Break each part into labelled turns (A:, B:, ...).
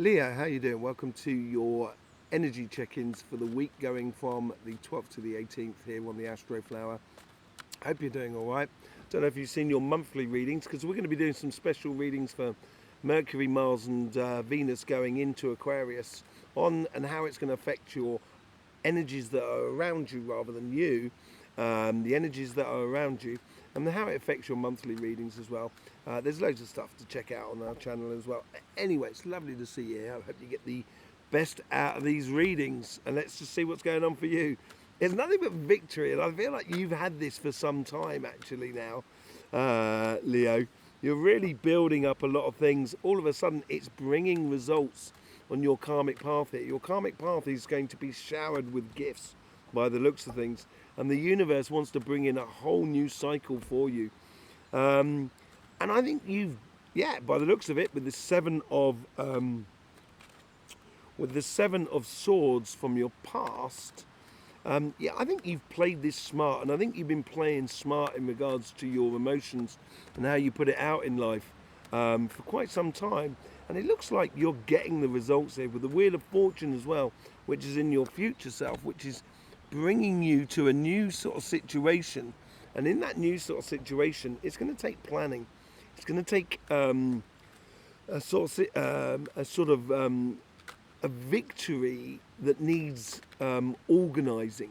A: Leo, how you doing? Welcome to your energy check-ins for the week going from the 12th to the 18th here on the Astroflower. Hope you're doing all right. Don't know if you've seen your monthly readings, because we're going to be doing some special readings for Mercury, Mars and Venus going into Aquarius on and how it's going to affect your energies that are around you rather than you, the energies that are around you, and how it affects your monthly readings as well. There's loads of stuff to check out on our channel as well. Anyway, it's lovely to see you here. I hope you get the best out of these readings, and let's just see what's going on for you. It's nothing but victory, and I feel like you've had this for some time actually now, Leo. You're really building up a lot of things. All of a sudden, it's bringing results on your karmic path here. Your karmic path is going to be showered with gifts by the looks of things, and the universe wants to bring in a whole new cycle for you. And I think you've, by the looks of it, with the seven of swords from your past, I think you've played this smart, and I think you've been playing smart in regards to your emotions and how you put it out in life for quite some time. And it looks like you're getting the results here with the Wheel of Fortune as well, which is in your future self, which is bringing you to a new sort of situation. And in that new sort of situation, it's going to take planning. It's going to take a victory that needs organising.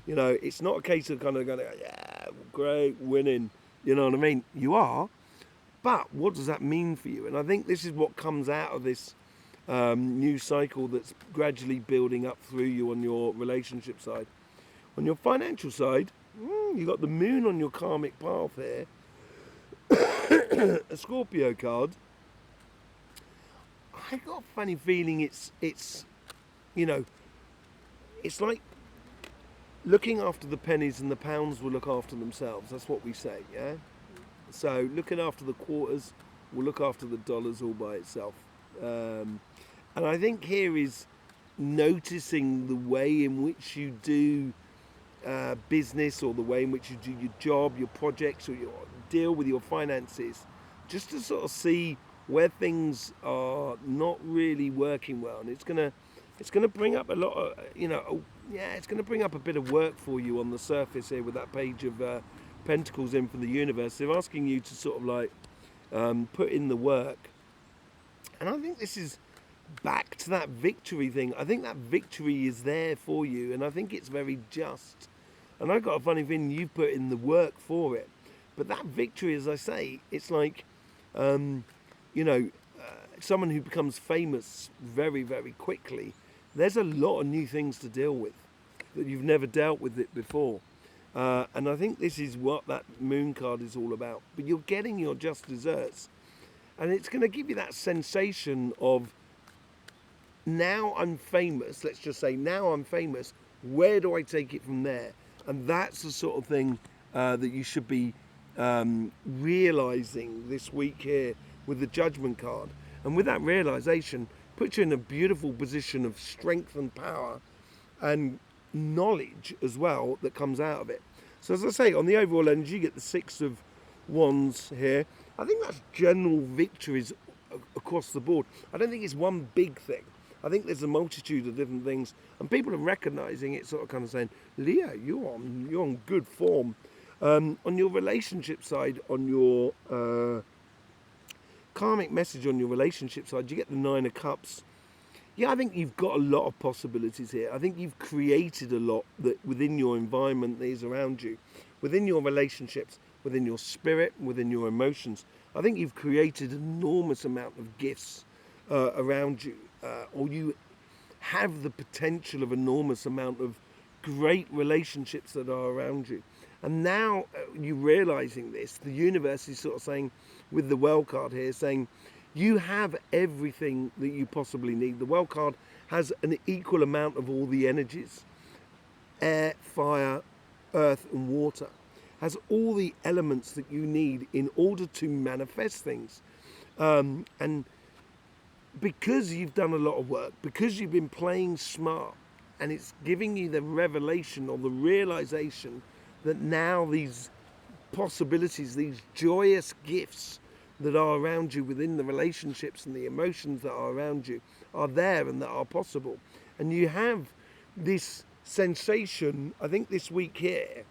A: You know, it's not a case of kind of going, yeah, great, winning. You know what I mean? You are, but what does that mean for you? And I think this is what comes out of this new cycle that's gradually building up through you on your relationship side. On your financial side, you got the moon on your karmic path here, a Scorpio card. I got a funny feeling it's like looking after the pennies and the pounds will look after themselves. That's what we say, yeah? So looking after the quarters will look after the dollars all by itself. And I think here is noticing the way in which you do business, or the way in which you do your job, your projects, or your deal with your finances, just to sort of see where things are not really working well. And it's gonna bring up a lot of, it's gonna bring up a bit of work for you on the surface here with that page of Pentacles in from the universe. They're asking you to sort of like put in the work. And I think this is back to that victory thing. I think that victory is there for you, and I think it's very just. And I've got a funny feeling you've put in the work for it. But that victory, as I say, it's like, someone who becomes famous very, very quickly. There's a lot of new things to deal with that you've never dealt with it before. And I think this is what that moon card is all about. But you're getting your just desserts. And it's going to give you that sensation of, now I'm famous, let's just say, now I'm famous, where do I take it from there? And that's the sort of thing that you should be realising this week here with the Judgment card. And with that realisation, puts you in a beautiful position of strength and power and knowledge as well that comes out of it. So as I say, on the overall energy, you get the Six of Wands here. I think that's general victories across the board. I don't think it's one big thing. I think there's a multitude of different things, and people are recognising it, sort of kind of saying, Leo, you're on good form. On your relationship side, on your karmic message on your relationship side, you get the Nine of Cups. Yeah, I think you've got a lot of possibilities here. I think you've created a lot that within your environment that is around you, within your relationships, within your spirit, within your emotions. I think you've created an enormous amount of gifts around you, or you have the potential of enormous amount of great relationships that are around you. And now you realizing this, the universe is sort of saying, with the Well card here, saying you have everything that you possibly need. The Well card has an equal amount of all the energies: air, fire, earth and water. Has all the elements that you need in order to manifest things. And because you've done a lot of work, because you've been playing smart, and it's giving you the revelation or the realization that now these possibilities, these joyous gifts that are around you within the relationships and the emotions that are around you are there and that are possible. And you have this sensation, I think this week here,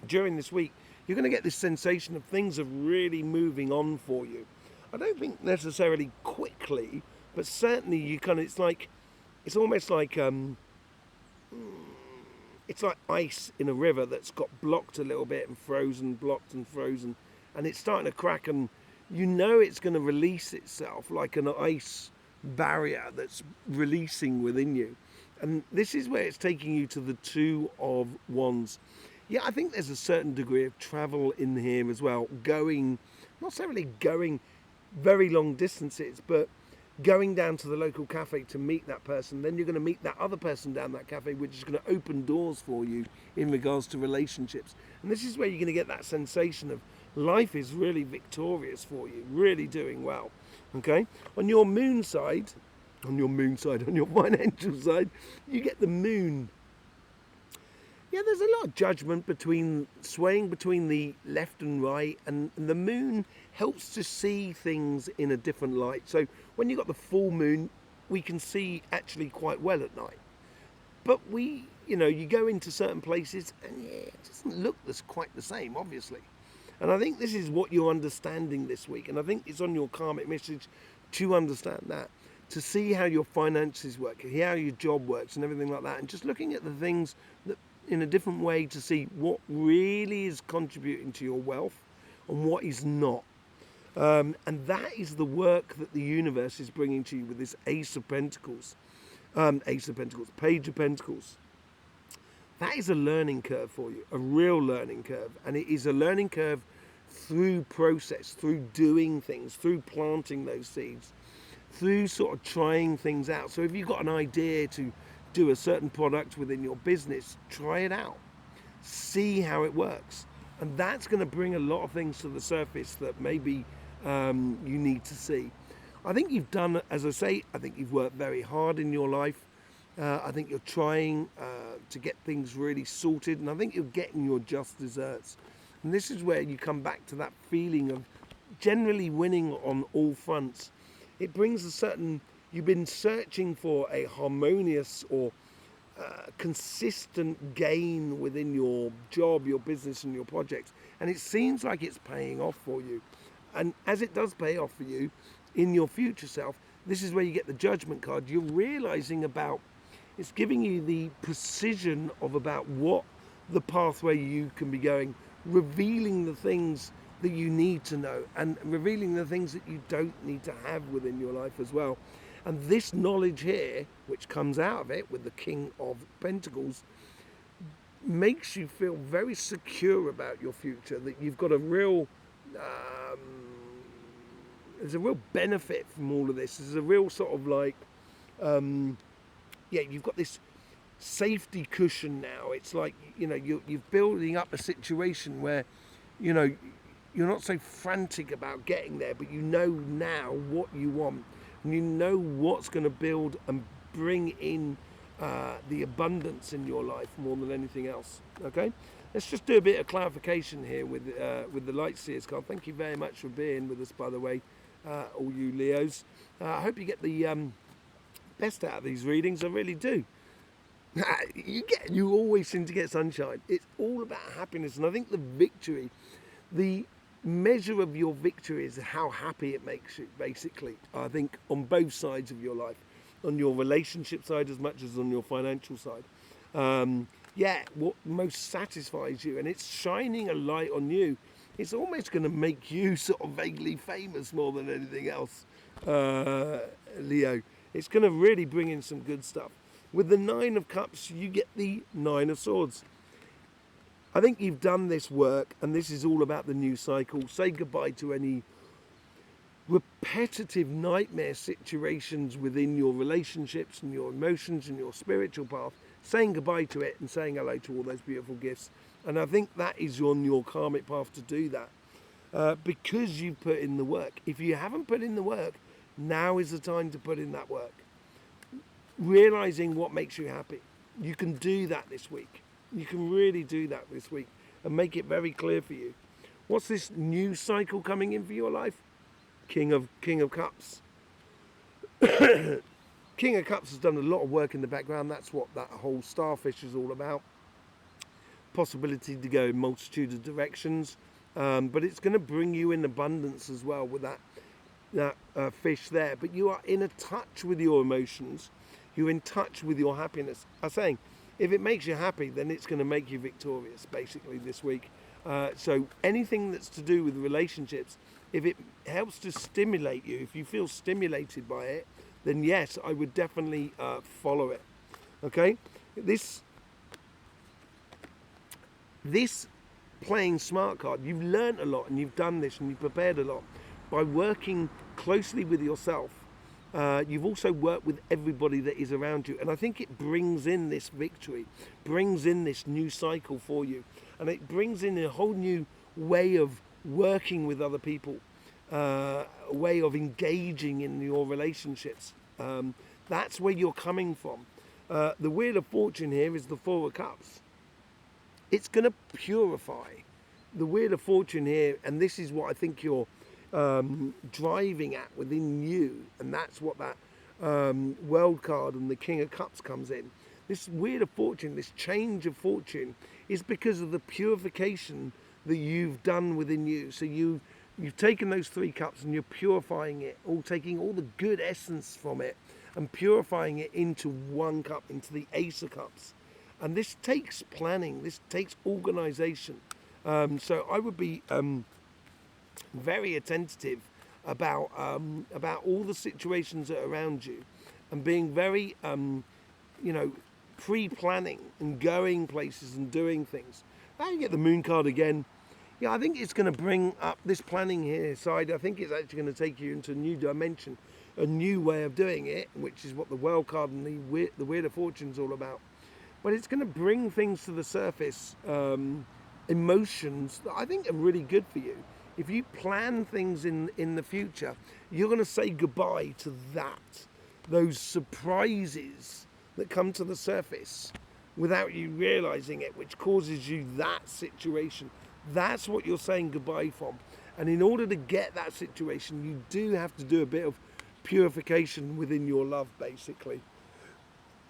A: during this week, you're going to get this sensation of things are really moving on for you. I don't think necessarily quickly, but certainly you kind of, it's almost like, it's like ice in a river that's got blocked a little bit and frozen, blocked and frozen, and it's starting to crack, and you know it's going to release itself like an ice barrier that's releasing within you. And this is where it's taking you to the Two of Wands. Yeah, I think there's a certain degree of travel in here as well, going, not necessarily going very long distances, but going down to the local cafe to meet that person. Then you're going to meet that other person down that cafe, which is going to open doors for you in regards to relationships. And this is where you're going to get that sensation of life is really victorious for you, really doing well. Okay? On your moon side, on your financial side, you get the moon. Yeah, there's a lot of judgment swaying between the left and right, and the moon helps to see things in a different light. So when you've got the full moon, we can see actually quite well at night. But you go into certain places and it doesn't look quite the same, obviously. And I think this is what you're understanding this week. And I think it's on your karmic message to understand that, to see how your finances work, how your job works and everything like that. And just looking at the things that in a different way to see what really is contributing to your wealth and what is not. And that is the work that the universe is bringing to you with this Page of Pentacles. That is a learning curve for you, a real learning curve. And it is a learning curve through process, through doing things, through planting those seeds, through sort of trying things out. So if you've got an idea to do a certain product within your business, try it out, see how it works. And that's going to bring a lot of things to the surface that maybe you need to see. I think you've done, as I say, I think you've worked very hard in your life. I think you're trying to get things really sorted, and I think you're getting your just desserts. And this is where you come back to that feeling of generally winning on all fronts. It brings a certain, you've been searching for a harmonious or consistent gain within your job, your business and your projects, and it seems like it's paying off for you. And as it does pay off for you in your future self, this is where you get the Judgment card. You're realizing about, it's giving you the precision of about what the pathway you can be going, revealing the things that you need to know and revealing the things that you don't need to have within your life as well. And this knowledge here, which comes out of it with the King of Pentacles, makes you feel very secure about your future, that you've got a real, there's a real benefit from all of this. There's a real sort of like, you've got this safety cushion now. It's like, you're building up a situation where, you're not so frantic about getting there, but you know now what you want. And you know what's going to build and bring in the abundance in your life more than anything else. Okay, let's just do a bit of clarification here with the Light Seers card. Thank you very much for being with us, by the way, all you Leos. I hope you get the best out of these readings. I really do. You always seem to get sunshine. It's all about happiness, and I think the victory, the measure of your victory is how happy it makes you, basically. I think on both sides of your life, on your relationship side as much as on your financial side. What most satisfies you, and it's shining a light on you. It's almost going to make you sort of vaguely famous more than anything else, Leo. It's going to really bring in some good stuff. With the Nine of Cups, you get the Nine of Swords. I think you've done this work, and this is all about the new cycle. Say goodbye to any repetitive nightmare situations within your relationships and your emotions and your spiritual path. Saying goodbye to it and saying hello to all those beautiful gifts. And I think that is on your karmic path to do that, because you've put in the work. If you haven't put in the work, now is the time to put in that work. Realizing what makes you happy. You can do that this week. You can really do that this week and make it very clear for you. What's this new cycle coming in for your life? King of Cups. King of Cups has done a lot of work in the background. That's what that whole starfish is all about. Possibility to go in multitude of directions, but it's going to bring you in abundance as well with that fish there. But you are in a touch with your emotions. You're in touch with your happiness. I'm saying, if it makes you happy, then it's going to make you victorious, basically, this week. So anything that's to do with relationships, if it helps to stimulate you, if you feel stimulated by it, then yes, I would definitely follow it. Okay? This playing smart card, you've learned a lot and you've done this and you've prepared a lot by working closely with yourself. You've also worked with everybody that is around you, and I think it brings in this victory, brings in this new cycle for you, and it brings in a whole new way of working with other people, a way of engaging in your relationships. That's where you're coming from. The Wheel of Fortune here is the Four of Cups. It's going to purify. The Wheel of Fortune here, and this is what I think you're driving at within you, and that's what that World card and the King of Cups comes in. This Wheel of Fortune, this change of fortune, is because of the purification that you've done within you. So you've taken those three cups and you're purifying it, all taking all the good essence from it and purifying it into one cup, into the Ace of Cups. And this takes planning, this takes organization. So I would be very attentive about all the situations that are around you, and being very pre-planning and going places and doing things. Now you get the Moon card again. Yeah, I think it's going to bring up this planning here side. I think it's actually going to take you into a new dimension, a new way of doing it, which is what the World card and the Wheel of Fortune is all about. But it's going to bring things to the surface, emotions that I think are really good for you. If you plan things in the future, you're going to say goodbye to those surprises that come to the surface without you realizing it, which causes you that situation. That's what you're saying goodbye from. And in order to get that situation, you do have to do a bit of purification within your love, basically.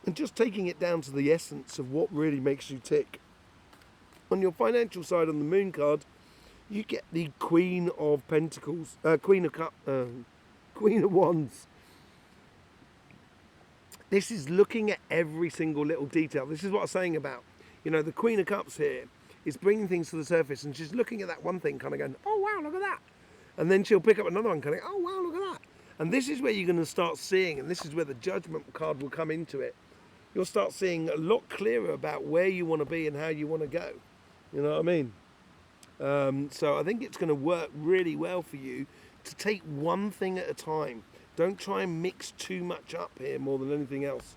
A: And just taking it down to the essence of what really makes you tick. On your financial side, on the Moon card, you get the Queen of Pentacles, Queen of Wands. This is looking at every single little detail. This is what I'm saying about, the Queen of Cups here is bringing things to the surface, and she's looking at that one thing, kind of going, oh wow, look at that. And then she'll pick up another one, kind of, oh wow, look at that. And this is where you're going to start seeing, and this is where the Judgment card will come into it. You'll start seeing a lot clearer about where you want to be and how you want to go. You know what I mean? So I think it's going to work really well for you to take one thing at a time. Don't try and mix too much up here more than anything else.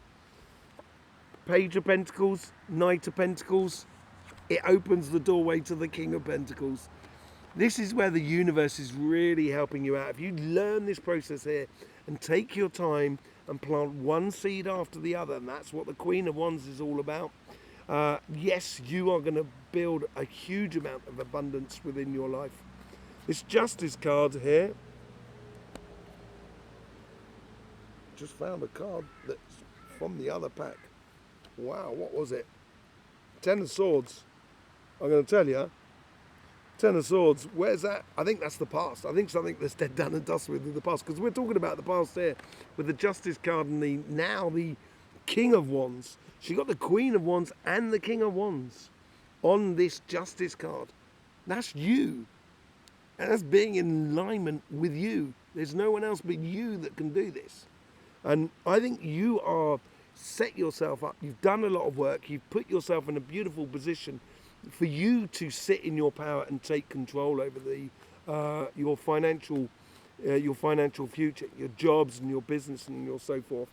A: Page of Pentacles, Knight of Pentacles. It opens the doorway to the King of Pentacles. This is where the universe is really helping you out. If you learn this process here and take your time and plant one seed after the other, and that's what the Queen of Wands is all about, yes, you are going to build a huge amount of abundance within your life. This Justice card here, just found a card that's from the other pack. Wow, what was it? Ten of Swords. I'm going to tell you, Ten of Swords, where's that? I think that's the past. I think something that's dead done and dusted with in the past, because we're talking about the past here with the Justice card and the King of Wands. She got the Queen of Wands and the King of Wands on this Justice card. That's you. And that's being in alignment with you. There's no one else but you that can do this. And I think you are set yourself up. You've done a lot of work. You've put yourself in a beautiful position for you to sit in your power and take control over your financial future, your jobs and your business and your so forth.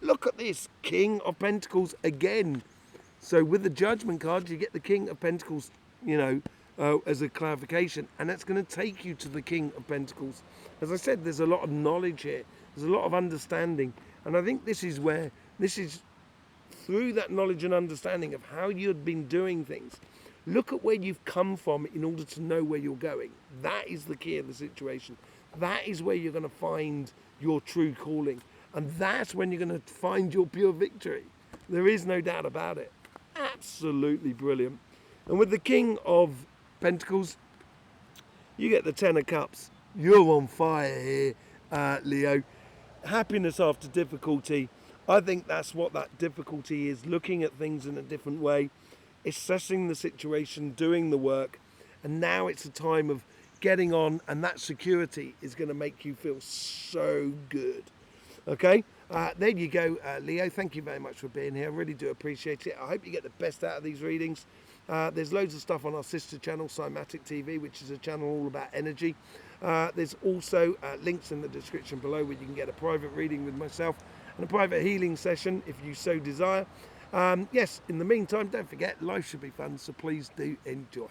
A: Look at this, King of Pentacles again. So with the Judgment card, you get the King of Pentacles, as a clarification, and that's going to take you to the King of Pentacles. As I said, there's a lot of knowledge here. There's a lot of understanding, and I think this is through that knowledge and understanding of how you've been doing things. Look at where you've come from in order to know where you're going. That is the key of the situation. that is where you're going to find your true calling. And that's when you're going to find your pure victory. There is no doubt about it. Absolutely brilliant. And with the King of Pentacles, you get the Ten of Cups. You're on fire here, Leo. Happiness after difficulty. I think that's what that difficulty is, looking at things in a different way, assessing the situation, doing the work, and now it's a time of getting on, and that security is going to make you feel so good. Okay, there you go, Leo. Thank you very much for being here. I really do appreciate it. I hope you get the best out of these readings. There's loads of stuff on our sister channel, Cymatic TV, which is a channel all about energy. There's also links in the description below where you can get a private reading with myself and a private healing session if you so desire. Yes, in the meantime, don't forget, life should be fun, so please do enjoy.